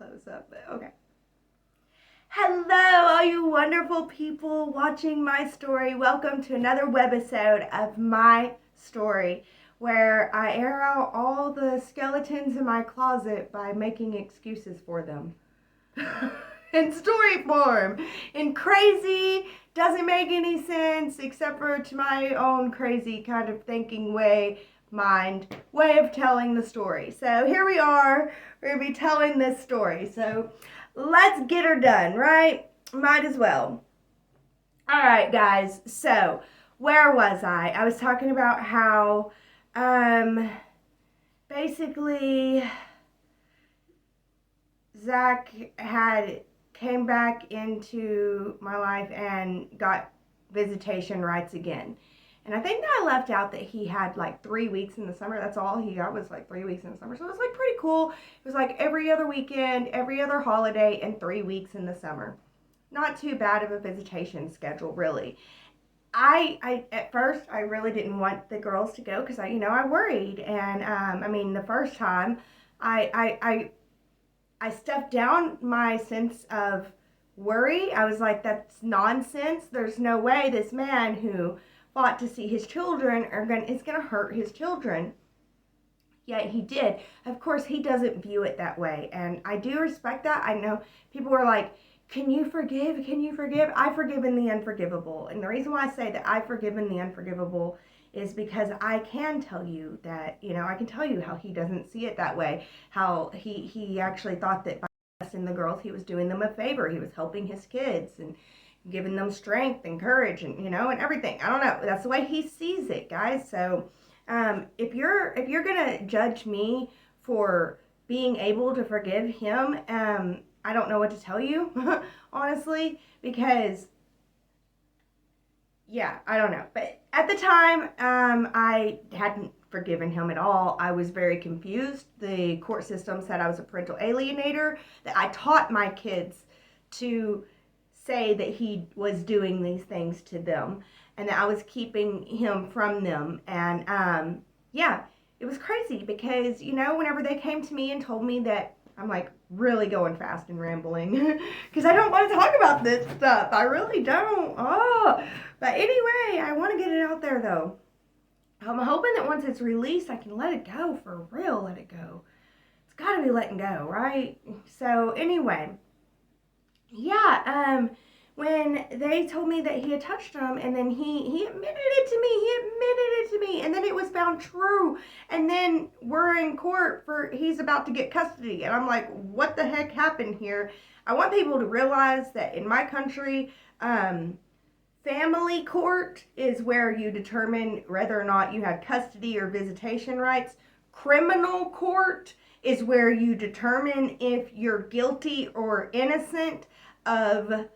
close up, but okay. Hello, all you wonderful people watching my story. Welcome to another webisode of my story, where I air out all the skeletons in my closet by making excuses for them. In story form, in crazy, doesn't make any sense except for to my own crazy kind of thinking way of telling the story. So here we are, we're gonna be telling this story. So let's get her done, right? Might as well. All right, guys. So where was I? I was talking about how, basically, Zach came back into my life and got visitation rights again. And I think that I left out that he had like 3 weeks in the summer. That's all he got was like 3 weeks in the summer. So it was like pretty cool. It was like every other weekend, every other holiday, and 3 weeks in the summer. Not too bad of a visitation schedule, really. I at first I really didn't want the girls to go because I worried. And I mean, the first time I stuffed down my sense of worry. I was like, that's nonsense. There's no way this man who fought to see his children is going to hurt his children. Yet he did. Of course, he doesn't view it that way. And I do respect that. I know people were like, can you forgive? Can you forgive? I've forgiven the unforgivable. And the reason why I say that I've forgiven the unforgivable is because I can tell you that, I can tell you how he doesn't see it that way. How he actually thought that by molesting the girls, he was doing them a favor. He was helping his kids and giving them strength and courage and, and everything. I don't know. That's the way he sees it, guys. So if you're going to judge me for being able to forgive him, I don't know what to tell you, honestly, because yeah, I don't know. But at the time, I hadn't forgiven him at all. I was very confused. The court system said I was a parental alienator, that I taught my kids to say that he was doing these things to them and that I was keeping him from them. And yeah, it was crazy because, whenever they came to me and told me that, I'm like really going fast and rambling because I don't want to talk about this stuff. I really don't. Oh, but anyway, I want to get it out there though. I'm hoping that once it's released, I can let it go for real. Let it go. It's got to be letting go, right? So anyway, yeah. When they told me that he had touched them, and then he admitted it to me. He admitted it to me, and then it was found true. And then we're in court he's about to get custody, and I'm like, what the heck happened here? I want people to realize that in my country, family court is where you determine whether or not you have custody or visitation rights. Criminal court is where you determine if you're guilty or innocent of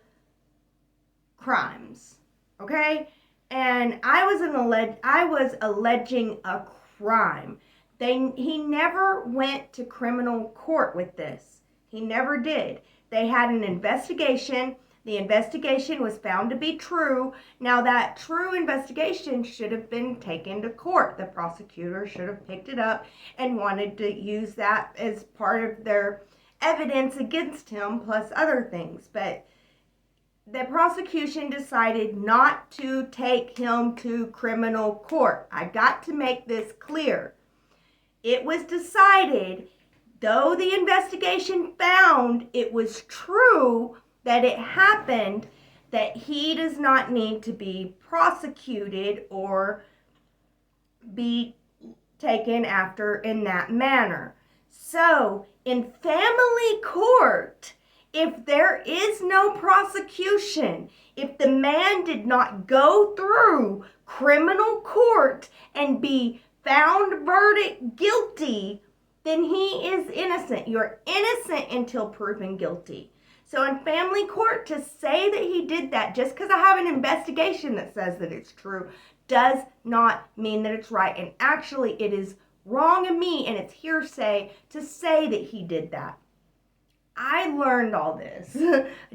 crimes, okay? And I was alleging a crime. He never went to criminal court with this. He never did. They had an investigation. The investigation was found to be true. Now, that true investigation should have been taken to court. The prosecutor should have picked it up and wanted to use that as part of their evidence against him, plus other things. But the prosecution decided not to take him to criminal court. I got to make this clear. It was decided, though the investigation found it was true that it happened, that he does not need to be prosecuted or be taken after in that manner. So, in family court, if there is no prosecution, if the man did not go through criminal court and be found verdict guilty, then he is innocent. You're innocent until proven guilty. So in family court, to say that he did that just because I have an investigation that says that it's true does not mean that it's right. And actually, it is wrong of me and it's hearsay to say that he did that. I learned all this.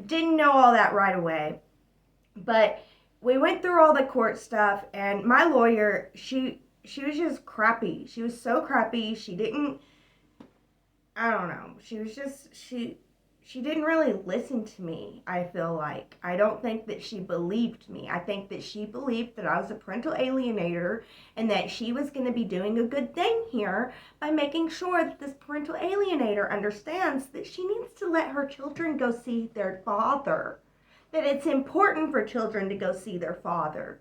Didn't know all that right away. But we went through all the court stuff, and my lawyer, she was just crappy. She was so crappy. She didn't, I don't know. She was just, she didn't really listen to me, I feel like. I don't think that she believed me. I think that she believed that I was a parental alienator and that she was going to be doing a good thing here by making sure that this parental alienator understands that she needs to let her children go see their father. That it's important for children to go see their father.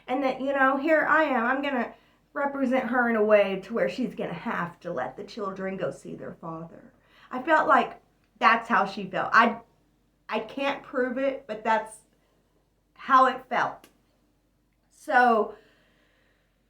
And that, here I am. I'm going to represent her in a way to where she's going to have to let the children go see their father. I felt like that's how she felt. I can't prove it, but that's how it felt. So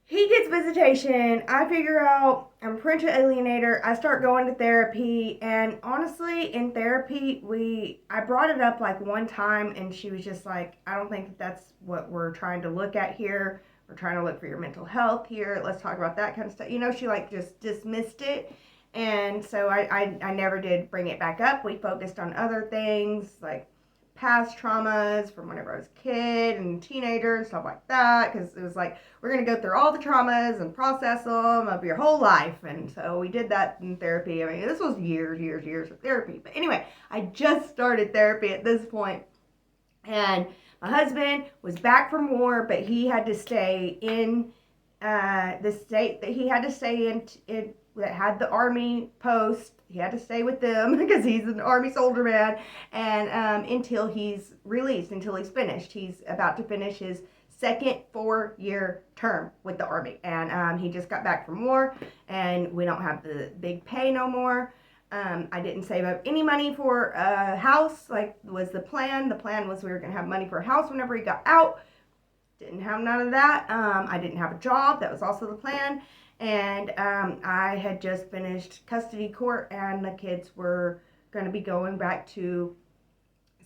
he gets visitation. I figure out I'm a parental alienator. I start going to therapy, and honestly, in therapy, I brought it up like one time, and she was just like, I don't think that's what we're trying to look at here. We're trying to look for your mental health here. Let's talk about that kind of stuff. She like just dismissed it. And so I never did bring it back up. We focused on other things like past traumas from whenever I was a kid and teenager and stuff like that, because it was like, we're going to go through all the traumas and process them of your whole life. And so we did that in therapy. I mean, this was years of therapy. But anyway, I just started therapy at this point. And my husband was back from war, but he had to stay in the state that he had to stay in that had the army post. He had to stay with them because he's an army soldier man, and until he's released, until he's finished. He's about to finish his second 4-year term with the army, and he just got back from war, and we don't have the big pay no more. I didn't save up any money for a house like was the plan. The plan was we were going to have money for a house whenever he got out. Didn't have none of that. I didn't have a job. That was also the plan. And I had just finished custody court, and the kids were going to be going back to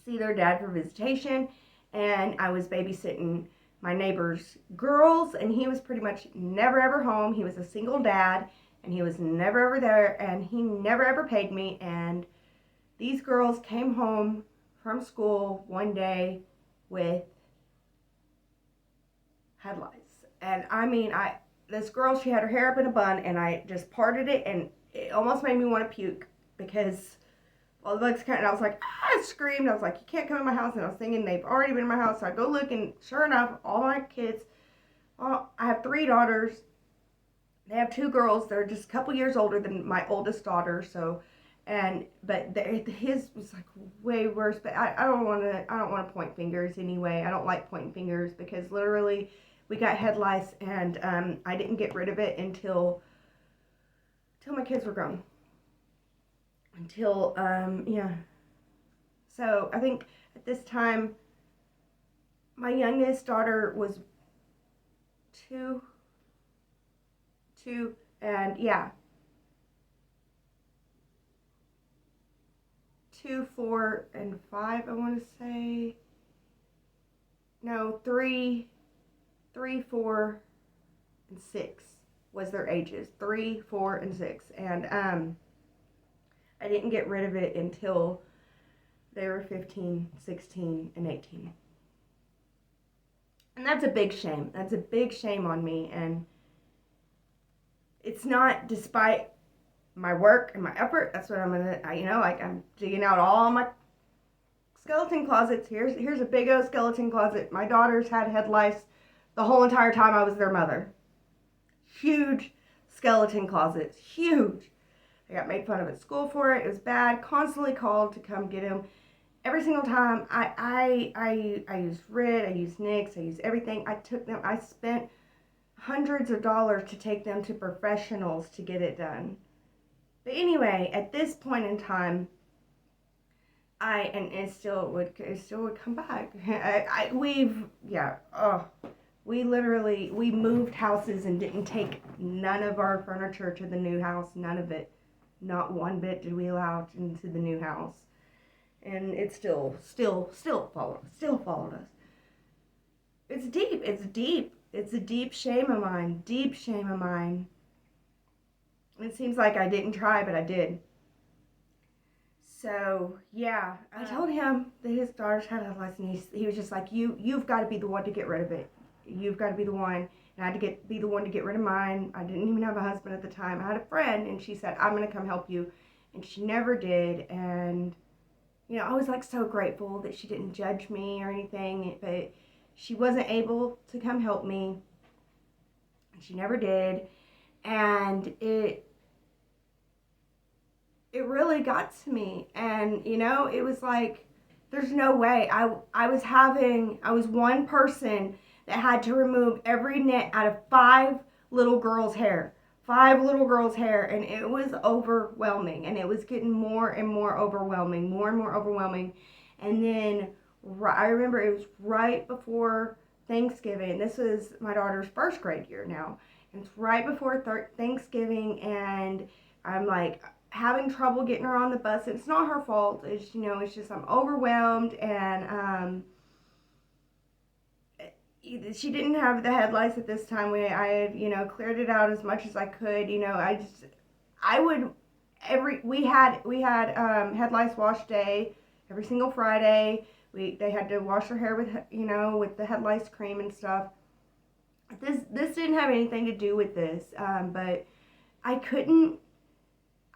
see their dad for visitation. And I was babysitting my neighbor's girls, and he was pretty much never ever home. He was a single dad, and he was never ever there, and he never ever paid me. And these girls came home from school one day with headlights. And I mean, this girl, she had her hair up in a bun, and I just parted it, and it almost made me want to puke because all the bugs came, and I was like, I screamed. I was like, you can't come in my house. And I was thinking they've already been in my house. So I go look, and sure enough, all my kids, I have 3 daughters. They have 2 girls. They're just a couple years older than my oldest daughter. So, but his was like way worse. But I don't want to point fingers anyway. I don't like pointing fingers because literally we got head lice, and I didn't get rid of it until my kids were grown. Until yeah. So I think at this time my youngest daughter was 2, and yeah, 2, 4, and 5. I want to say no, 3, 4, and 6 was their ages. 3, 4, and 6, and I didn't get rid of it until they were 15, 16, and 18. And that's a big shame. That's a big shame on me. And it's not despite my work and my effort. That's what I'm going to, I'm digging out all my skeleton closets. Here's a big old skeleton closet. My daughters had head lice the whole entire time I was their mother. Huge skeleton closets. Huge. I got made fun of at school for it. It was bad. Constantly called to come get him. Every single time, I used Rid, I used Nix, I used everything. I spent hundreds of dollars to take them to professionals to get it done. But anyway, at this point in time, it still would come back. We moved houses and didn't take none of our furniture to the new house. None of it. Not one bit did we allow into the new house. And it still followed us. It's deep. It's a deep shame of mine. It seems like I didn't try, but I did. So, yeah, I told him that his daughters had a license. He was just like, you've got to be the one to get rid of it. You've got to be the one. And I had to be the one to get rid of mine. I didn't even have a husband at the time. I had a friend, and she said, I'm going to come help you. And she never did. And I was like so grateful that she didn't judge me or anything, but she wasn't able to come help me. She never did. And it really got to me. And, it was like, there's no way. I was one person that had to remove every knit out of 5 little girls' hair. 5 little girls' hair. And it was overwhelming. And it was getting more and more overwhelming. More and more overwhelming. And then I remember it was right before Thanksgiving. This was my daughter's first grade year now. And it's right before Thanksgiving. And I'm like having trouble getting her on the bus. It's not her fault. It's just I'm overwhelmed, and she didn't have the headlights at this time. I had cleared it out as much as I could. We had headlights wash day every single Friday. They had to wash her hair with the headlights cream and stuff. This didn't have anything to do with this, but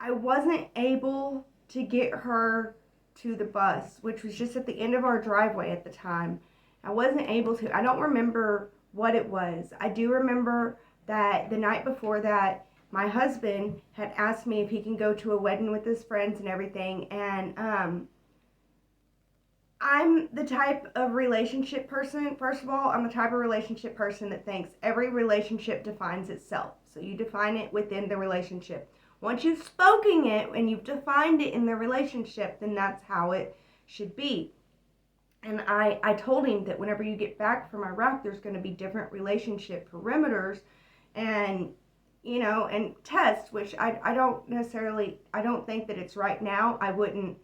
I wasn't able to get her to the bus, which was just at the end of our driveway at the time. I wasn't able to. I don't remember what it was. I do remember that the night before that, my husband had asked me if he can go to a wedding with his friends and everything. And I'm the type of relationship person, first of all, I'm the type of relationship person that thinks every relationship defines itself. So you define it within the relationship. Once you've spoken it and you've defined it in the relationship, then that's how it should be. And I told him that whenever you get back from Iraq, there's going to be different relationship perimeters and, and tests, which I don't think that it's right now. I wouldn't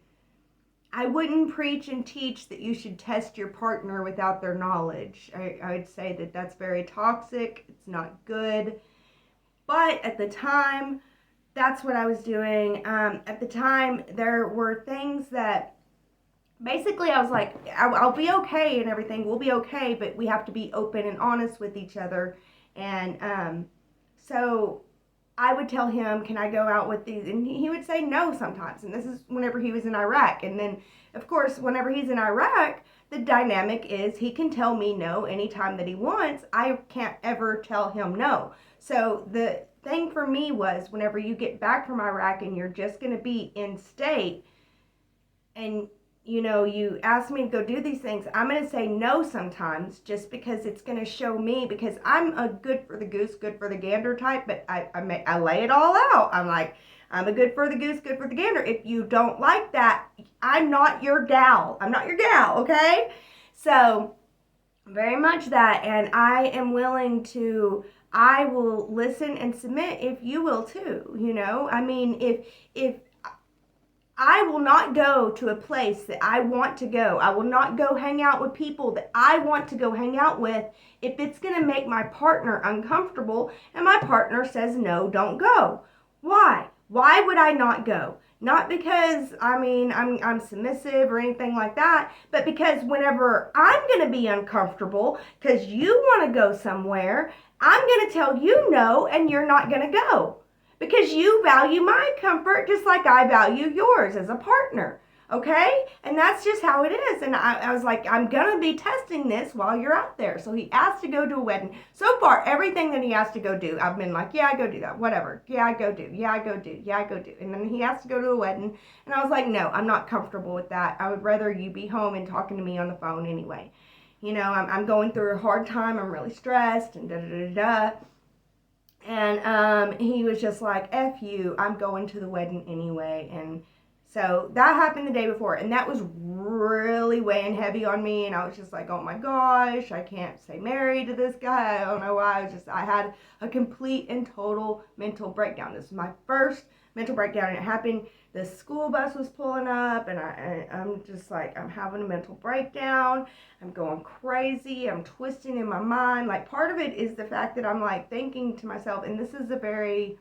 preach and teach that you should test your partner without their knowledge. I would say that that's very toxic. It's not good. But at the time, that's what I was doing. At the time, there were things that basically I was like, I'll be okay and everything. We'll be okay, but we have to be open and honest with each other. And so I would tell him, can I go out with these? And he would say no sometimes. And this is whenever he was in Iraq. And then, of course, whenever he's in Iraq, the dynamic is he can tell me no anytime that he wants. I can't ever tell him no. So the thing for me was whenever you get back from Iraq and you're just going to be in state and you ask me to go do these things, I'm going to say no sometimes just because it's going to show me, because I'm a good for the goose, good for the gander type, but I lay it all out. I'm like, I'm a good for the goose, good for the gander. If you don't like that, I'm not your gal. I'm not your gal, okay? So very much that, and I am willing to, I will listen and submit if you will too, I mean, if I will not go to a place that I want to go. I will not go hang out with people that I want to go hang out with if it's going to make my partner uncomfortable and my partner says, no, don't go. Why? Why would I not go? Not because, I'm submissive or anything like that, but because whenever I'm going to be uncomfortable because you want to go somewhere, I'm going to tell you no and you're not going to go. Because you value my comfort just like I value yours as a partner, okay? And that's just how it is. And I was like, I'm going to be testing this while you're out there. So he asked to go to a wedding. So far, everything that he asked to go do, I've been like, yeah, I go do that, whatever. Yeah, I go do. Yeah, I go do. Yeah, I go do. And then he asked to go to a wedding. And I was like, no, I'm not comfortable with that. I would rather you be home and talking to me on the phone anyway. I'm going through a hard time. I'm really stressed and da-da-da-da-da. And he was just like, F you, I'm going to the wedding anyway. And so that happened the day before. And that was really weighing heavy on me. And I was just like, oh my gosh, I can't stay married to this guy. I don't know why. I had a complete and total mental breakdown. This was my first mental breakdown. And it happened, the school bus was pulling up. And I'm just like, I'm having a mental breakdown. I'm going crazy. I'm twisting in my mind. Like, part of it is the fact that I'm like thinking to myself, and this is a very,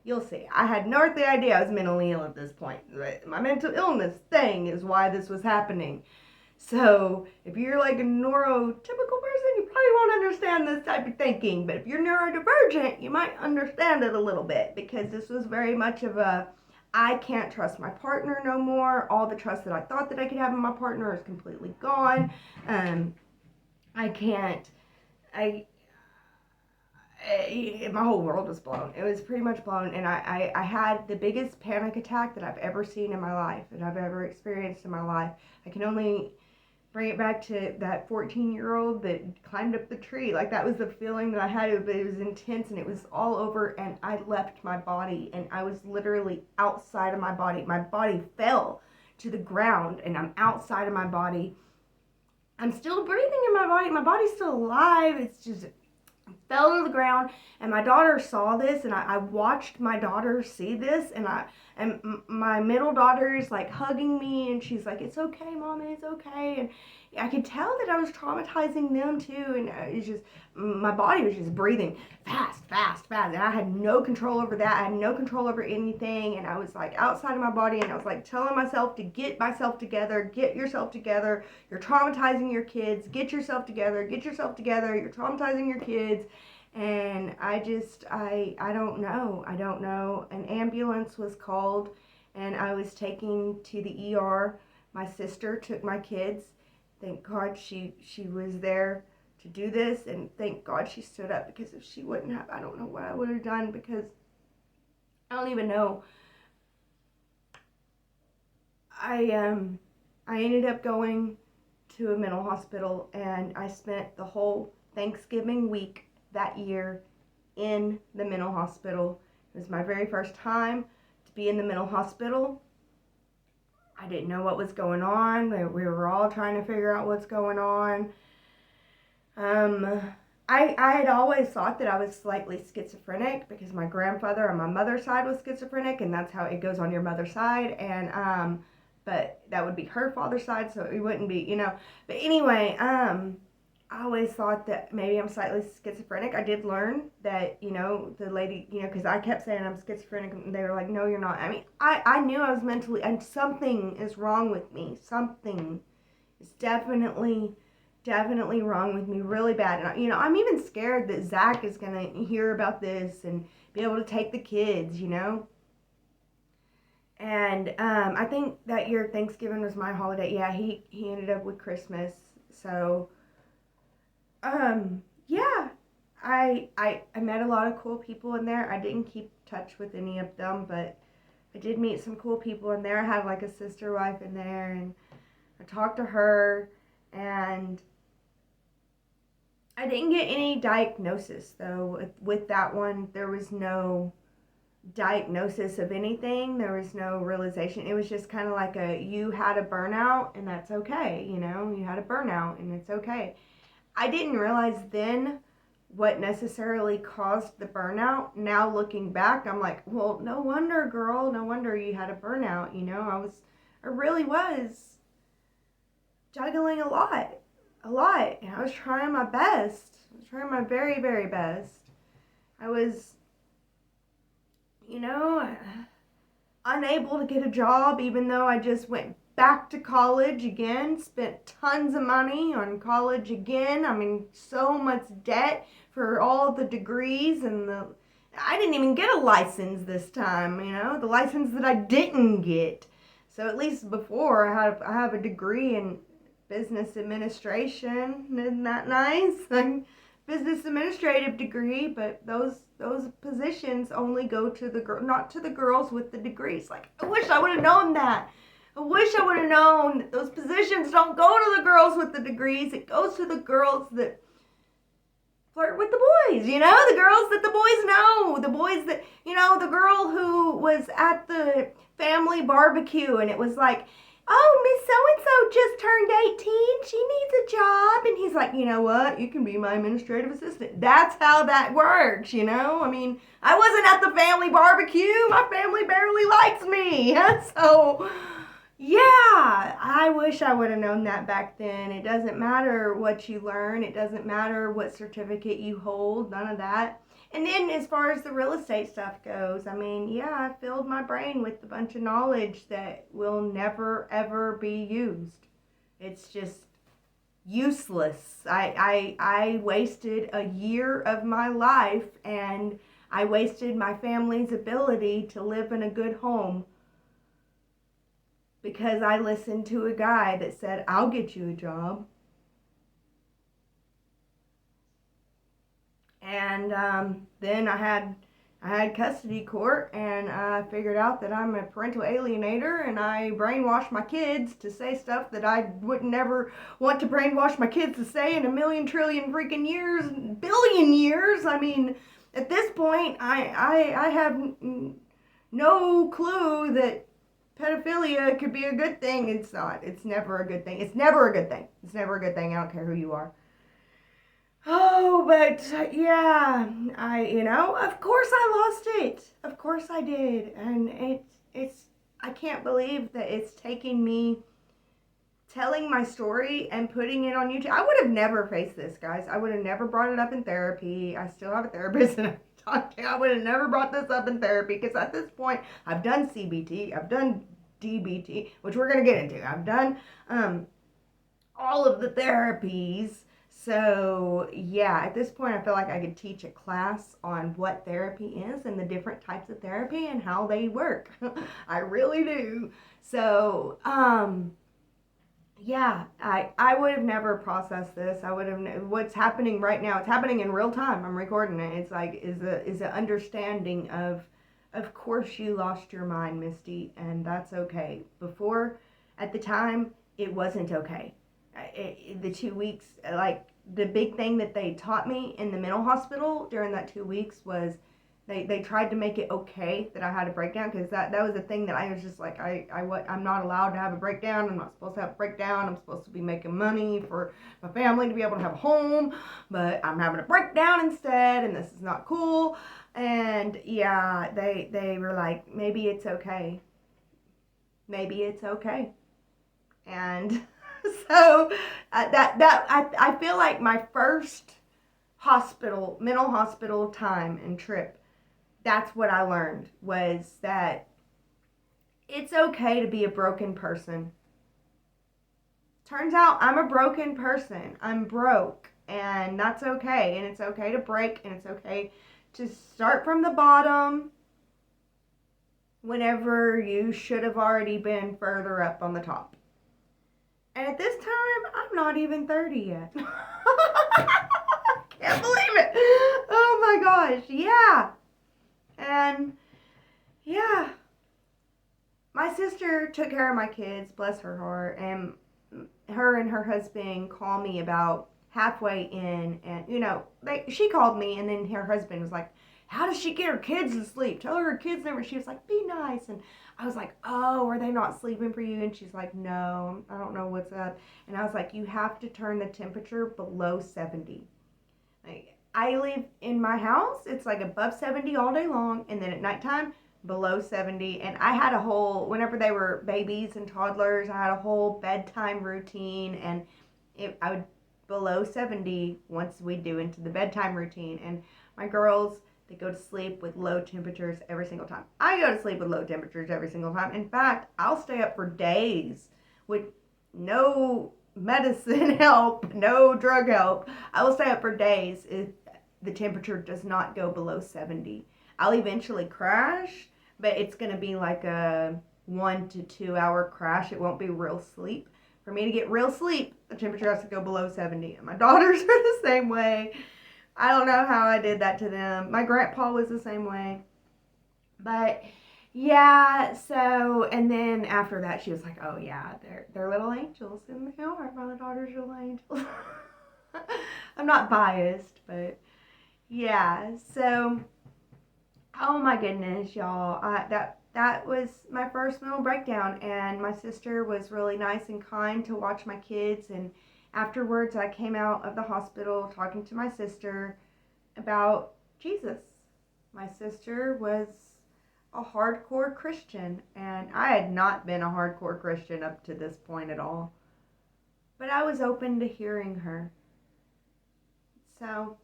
you'll see, I had no earthly idea I was mentally ill at this point. My mental illness thing is why this was happening. So if you're like a neurotypical person, you probably won't understand this type of thinking. But if you're neurodivergent, you might understand it a little bit, because this was very much of a, I can't trust my partner no more. All the trust that I thought that I could have in my partner is completely gone. I can't. My whole world was blown. It was pretty much blown, and I had the biggest panic attack that I've ever seen in my life, that I've ever experienced in my life. I can only bring it back to that 14-year-old that climbed up the tree. Like, that was the feeling that I had, but it was intense, and it was all over, and I left my body, and I was literally outside of my body. My body fell to the ground, and I'm outside of my body. I'm still breathing in my body. My body's still alive. It's just fell to the ground, and my daughter saw this, and I watched my daughter see this, and my middle daughter is like hugging me, and she's like, "It's okay, Mama, it's okay." And I could tell that I was traumatizing them too, and it's just, my body was just breathing fast, fast, fast, and I had no control over that. I had no control over anything, and I was like outside of my body, and I was like telling myself to get myself together, get yourself together. You're traumatizing your kids. Get yourself together. Get yourself together. You're traumatizing your kids. And I don't know. I don't know. An ambulance was called, and I was taken to the ER. My sister took my kids. Thank God she was there to do this, and thank God she stood up, because if she wouldn't have, I don't know what I would have done, because I don't even know. I ended up going to a mental hospital, and I spent the whole Thanksgiving week that year in the mental hospital. It was my very first time to be in the mental hospital. I didn't know what was going on. We were all trying to figure out what's going on. I had always thought that I was slightly schizophrenic, because my grandfather on my mother's side was schizophrenic, and that's how it goes on your mother's side. And but that would be her father's side, so it wouldn't be, But anyway, I always thought that maybe I'm slightly schizophrenic. I did learn that, the lady, because I kept saying I'm schizophrenic, and they were like, "No, you're not." I mean, I knew I was mentally, and something is wrong with me. Something is definitely wrong with me, really bad. And, I'm even scared that Zach is going to hear about this and be able to take the kids, And I think that year Thanksgiving was my holiday. Yeah, he ended up with Christmas. So, yeah, I met a lot of cool people in there. I didn't keep touch with any of them, but I did meet some cool people in there. I had like a sister wife in there, and I talked to her, and I didn't get any diagnosis though. With that one, there was no diagnosis of anything. There was no realization. It was just kind of like you had a burnout, and that's okay. You had a burnout, and it's okay. I didn't realize then what necessarily caused the burnout. Now looking back, I'm like, well, no wonder, girl. No wonder you had a burnout. I really was juggling a lot. And I was trying my best. I was trying my very, very best. I was, unable to get a job, even though I just went back to college again, spent tons of money on college again. I mean, so much debt for all the degrees, and I didn't even get a license this time, the license that I didn't get. So at least before, I have a degree in business administration. Isn't that nice? Like, business administrative degree, but those positions only go to not to the girls with the degrees. Like, I wish I would have known that. I wish I would have known that those positions don't go to the girls with the degrees. It goes to the girls that flirt with the boys, the girls that the boys know, the boys that, the girl who was at the family barbecue, and it was like, "Oh, Miss So-and-so just turned 18. She needs a job." And he's like, "You know what? You can be my administrative assistant." That's how that works, I mean, I wasn't at the family barbecue. My family barely likes me. So, yeah, I wish I would have known that back then. It doesn't matter what you learn. It doesn't matter what certificate you hold. None of that. And then as far as the real estate stuff goes, I mean, yeah, I filled my brain with a bunch of knowledge that will never, ever be used. It's just useless. I wasted a year of my life, and I wasted my family's ability to live in a good home because I listened to a guy that said, I'll get you a job. And then I had custody court, and I figured out that I'm a parental alienator, and I brainwashed my kids to say stuff that I would never want to brainwash my kids to say in a million trillion freaking years, billion years. I mean, at this point, I have no clue that pedophilia could be a good thing. It's not. It's never a good thing. It's never a good thing. It's never a good thing. I don't care who you are. Oh, but yeah, of course I lost it. Of course I did. And I can't believe that it's taking me telling my story and putting it on YouTube. I would have never faced this, guys. I would have never brought it up in therapy. I still have a therapist and I talk to. I would have never brought this up in therapy because at this point, I've done CBT, I've done DBT, which we're going to get into. I've done all of the therapies. So, yeah, at this point, I feel like I could teach a class on what therapy is and the different types of therapy and how they work. I really do. So, yeah, I would have never processed this. I would have, what's happening right now, it's happening in real time. I'm recording it. It's like, is a understanding of course you lost your mind, Misty, and that's okay. Before, at the time, it wasn't okay. The 2 weeks, like, the big thing that they taught me in the mental hospital during that 2 weeks was they tried to make it okay that I had a breakdown, because that was the thing that I was just like, I'm not allowed to have a breakdown. I'm not supposed to have a breakdown. I'm supposed to be making money for my family to be able to have a home, but I'm having a breakdown instead, and this is not cool. And yeah, they were like, maybe it's okay. Maybe it's okay. And so I feel like my first mental hospital time and trip, that's what I learned, was that it's okay to be a broken person. Turns out I'm a broken person. I'm broke, and that's okay. And it's okay to break, and it's okay to start from the bottom whenever you should have already been further up on the top. And at this time, I'm not even 30 yet. Can't believe it. Oh my gosh. Yeah. And yeah. My sister took care of my kids, bless her heart. And her and her husband called me about halfway in. And, she called me, and then her husband was like, how does she get her kids to sleep? Tell her kids never. She was like, be nice. And I was like, oh, are they not sleeping for you? And she's like, no, I don't know what's up. And I was like, you have to turn the temperature below 70. Like, I live in my house, it's like above 70 all day long, and then at nighttime, below 70. And I had a whole, whenever they were babies and toddlers, I had a whole bedtime routine, and I would below 70 once we do into the bedtime routine. And my girls, they go to sleep with low temperatures every single time. I go to sleep with low temperatures every single time. In fact, I'll stay up for days with no medicine help, no drug help. I will stay up for days if the temperature does not go below 70. I'll eventually crash, but it's going to be like a 1 to 2 hour crash. It won't be real sleep. For me to get real sleep, the temperature has to go below 70. And my daughters are the same way. I don't know how I did that to them. My grandpa was the same way. But yeah, so, and then after that, she was like, oh yeah, they're little angels, and they are. My daughters are little angels. I'm not biased, but yeah, so, oh my goodness, y'all. That was my first mental breakdown, and my sister was really nice and kind to watch my kids. And afterwards, I came out of the hospital talking to my sister about Jesus. My sister was a hardcore Christian, and I had not been a hardcore Christian up to this point at all. But I was open to hearing her. So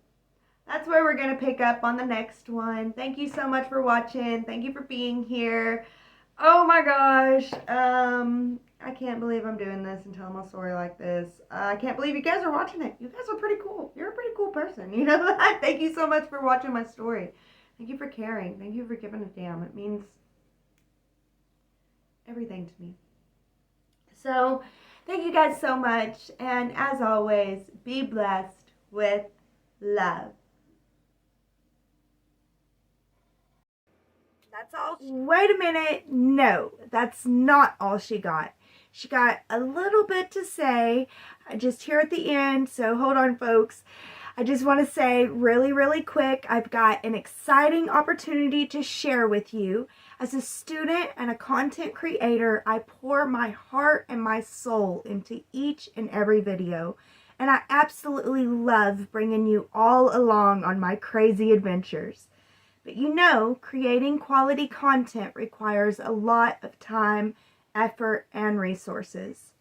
that's where we're going to pick up on the next one. Thank you so much for watching. Thank you for being here. Oh my gosh. I can't believe I'm doing this and telling my story like this. I can't believe you guys are watching it. You guys are pretty cool. You're a pretty cool person. You know that? Thank you so much for watching my story. Thank you for caring. Thank you for giving a damn. It means everything to me. So thank you guys so much. And as always, be blessed with love. That's all. Wait a minute. No, that's not all she got. She got a little bit to say just here at the end. So hold on, folks. I just want to say really, really quick, I've got an exciting opportunity to share with you. As a student and a content creator, I pour my heart and my soul into each and every video. And I absolutely love bringing you all along on my crazy adventures. But you know, creating quality content requires a lot of time, effort, and resources.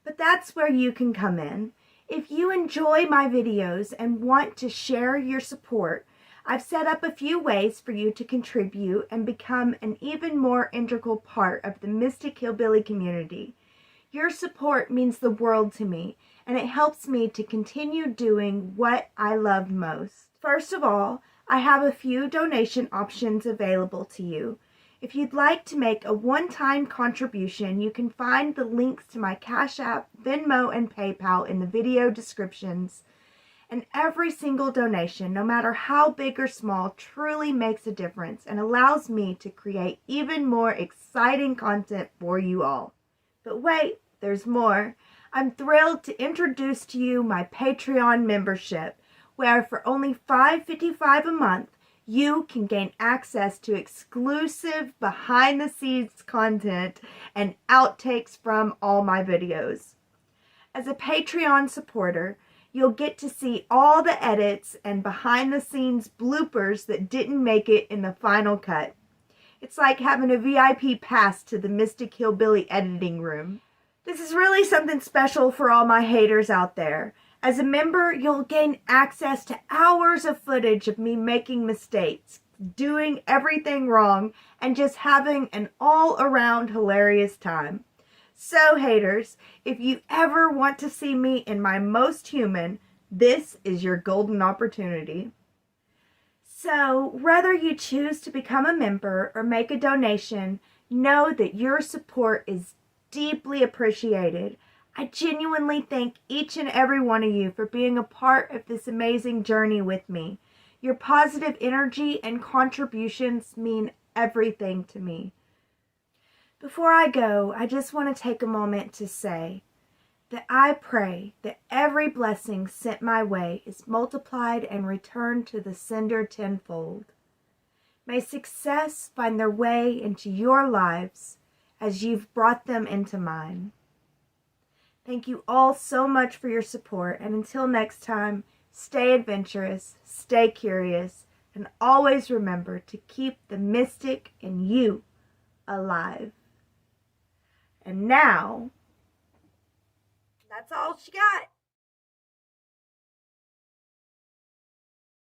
But that's where you can come in. If you enjoy my videos and want to share your support, I've set up a few ways for you to contribute and become an even more integral part of the Mystic Hillbilly community. Your support means the world to me, and it helps me to continue doing what I love most. First of all, I have a few donation options available to you. If you'd like to make a one-time contribution, you can find the links to my Cashapp, Venmo, and PayPal in the video descriptions. And every single donation, no matter how big or small, truly makes a difference and allows me to create even more exciting content for you all. But wait, there's more. I'm thrilled to introduce to you my Patreon membership, where for only $5.55 a month, you can gain access to exclusive behind-the-scenes content and outtakes from all my videos. As a Patreon supporter, you'll get to see all the edits and behind-the-scenes bloopers that didn't make it in the final cut. It's like having a VIP pass to the Mystic Hillbilly editing room. This is really something special for all my haters out there. As a member, you'll gain access to hours of footage of me making mistakes, doing everything wrong, and just having an all-around hilarious time. So, haters, if you ever want to see me in my most human, this is your golden opportunity. So, whether you choose to become a member or make a donation, know that your support is deeply appreciated. I genuinely thank each and every one of you for being a part of this amazing journey with me. Your positive energy and contributions mean everything to me. Before I go, I just want to take a moment to say that I pray that every blessing sent my way is multiplied and returned to the sender tenfold. May success find their way into your lives as you've brought them into mine. Thank you all so much for your support, and until next time, stay adventurous, stay curious, and always remember to keep the mystic in you alive. And now, that's all she got.